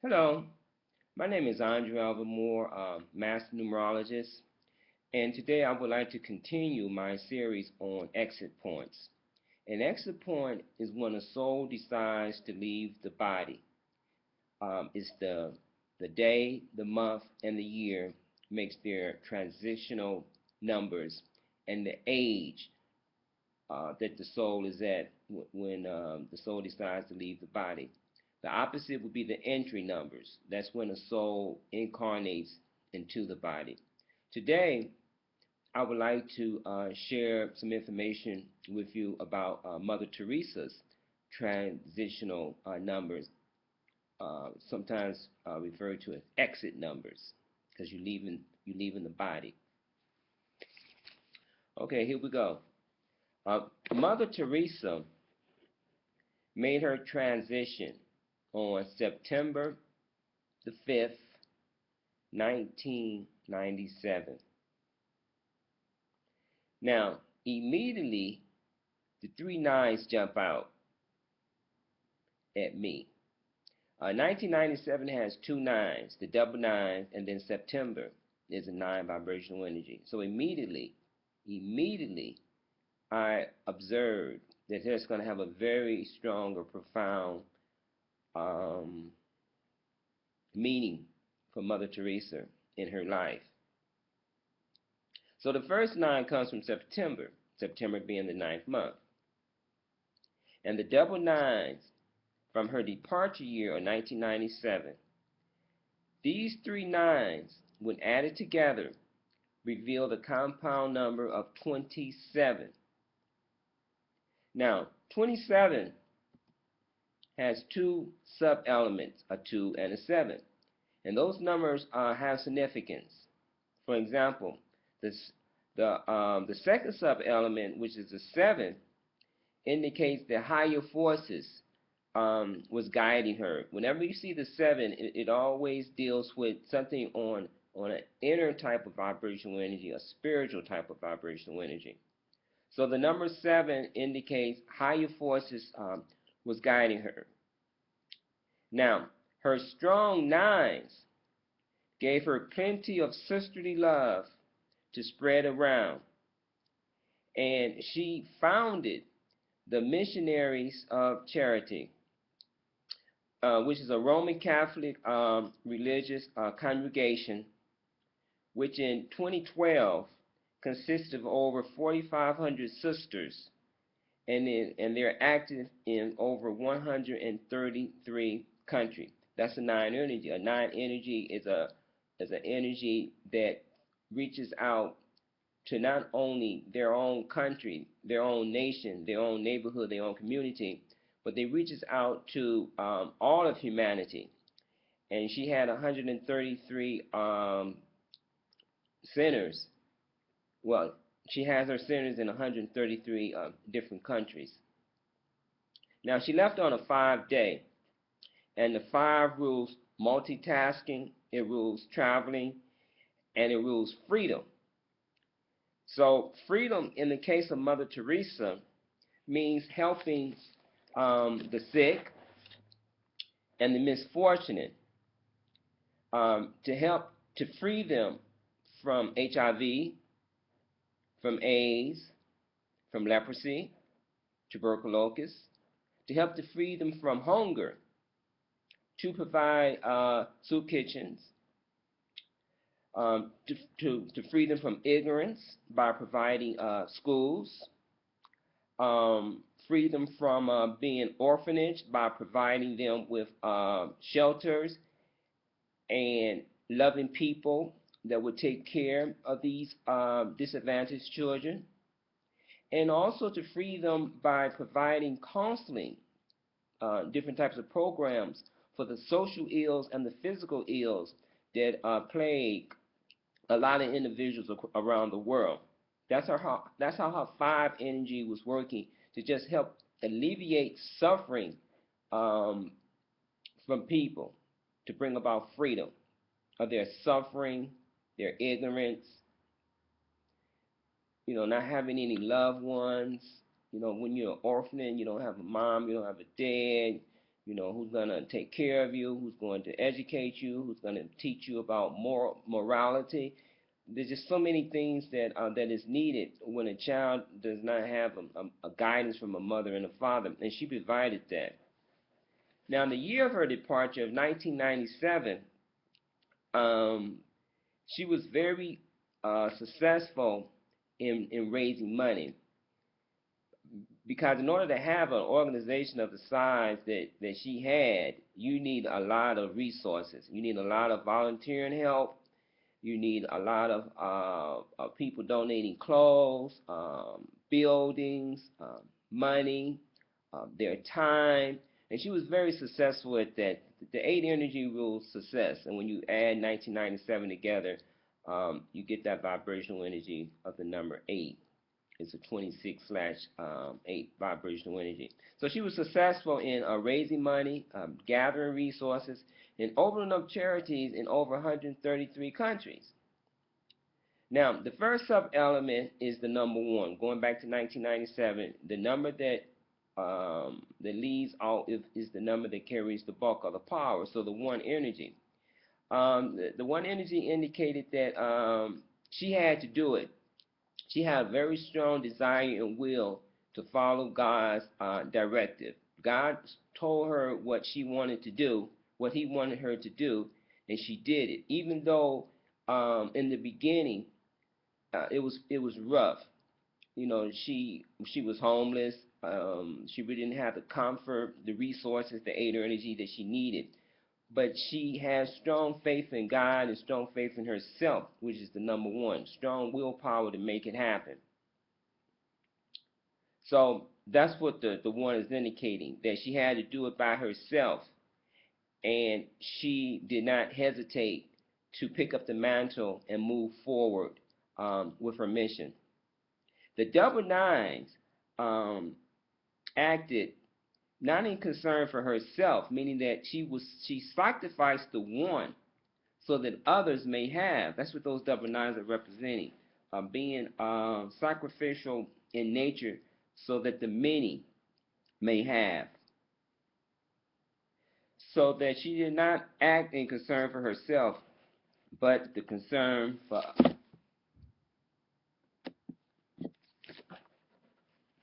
Hello, my name is Alvin, master numerologist, and today I would like to continue my series on exit points. An exit point is when a soul decides to leave the body. It's the day, the month, and the year makes their transitional numbers, and the age that the soul is at when the soul decides to leave the body. The opposite would be the entry numbers. That's when a soul incarnates into the body. Today, I would like to share some information with you about Mother Teresa's transitional numbers, sometimes referred to as exit numbers, because you're leaving the body. Okay, here we go. Uh, Mother Teresa made her transition on September the 5th, 1997. Now, immediately, the three nines jump out at me. 1997 has two nines, the double nines, and then September is a nine vibrational energy. So immediately, I observed that that's going to have a very strong or profound um, meaning for Mother Teresa in her life. So the first nine comes from September, September being the ninth month. And the double nines from her departure year of 1997. These three nines, when added together, reveal the compound number of 27. Now, 27 has two sub-elements, a 2 and a 7. And those numbers have significance. For example, the second sub-element, which is the 7, indicates that higher forces was guiding her. Whenever you see the 7, it always deals with something on an inner type of vibrational energy, a spiritual type of vibrational energy. So the number 7 indicates higher forces was guiding her. Now, her strong nines gave her plenty of sisterly love to spread around, and she founded the Missionaries of Charity, which is a Roman Catholic religious congregation, which in 2012 consists of over 4,500 sisters, and they're active in over 133 countries. That's a nine energy. A nine energy is an energy that reaches out to not only their own country, their own nation, their own neighborhood, their own community, but they reaches out to all of humanity. And she had 133 centers. Well, she has her centers in 133 different countries. Now, she left on a 5-day, and the 5 rules multitasking, it rules traveling, and it rules freedom. So freedom in the case of Mother Teresa means helping the sick and the misfortunate, to help to free them from HIV, from AIDS, from leprosy, tuberculosis, to help to free them from hunger, to provide soup kitchens, to free them from ignorance by providing schools, free them from being orphanage by providing them with shelters and loving people that would take care of these disadvantaged children, and also to free them by providing counseling, different types of programs for the social ills and the physical ills that plague a lot of individuals around the world. That's how her 5 energy was working to just help alleviate suffering from people, to bring about freedom of their suffering, their ignorance, not having any loved ones. When you're an orphan, you don't have a mom, you don't have a dad, who's going to take care of you, who's going to educate you, who's going to teach you about morality. There's just so many things that is needed when a child does not have a guidance from a mother and a father, and she provided that. Now, in the year of her departure of 1997, um, she was very successful in raising money, because in order to have an organization of the size that she had, you need a lot of resources. You need a lot of volunteering help. You need a lot of people donating clothes, buildings, money, their time. And she was very successful at that. The 8 energy rules success. And when you add 1997 together, you get that vibrational energy of the number 8. It's a 26/8 vibrational energy. So she was successful in raising money, gathering resources, and opening up charities in over 133 countries. Now, the first sub-element is the number 1. Going back to 1997, the number that leads out is the number that carries the bulk of the power, so the 1 energy. The 1 energy indicated that she had to do it. She had a very strong desire and will to follow God's directive. God told her what she wanted to do, what he wanted her to do, and she did it. Even though in the beginning it was rough. She was homeless. She really didn't have the comfort, the resources, the aid or energy that she needed. But she has strong faith in God and strong faith in herself, which is the number 1. Strong willpower to make it happen. So that's what the 1 is indicating, that she had to do it by herself, and she did not hesitate to pick up the mantle and move forward with her mission. The double 9s acted not in concern for herself, meaning that she sacrificed the 1 so that others may have. That's what those double 9s are representing, being sacrificial in nature so that the many may have. So that she did not act in concern for herself, but the concern for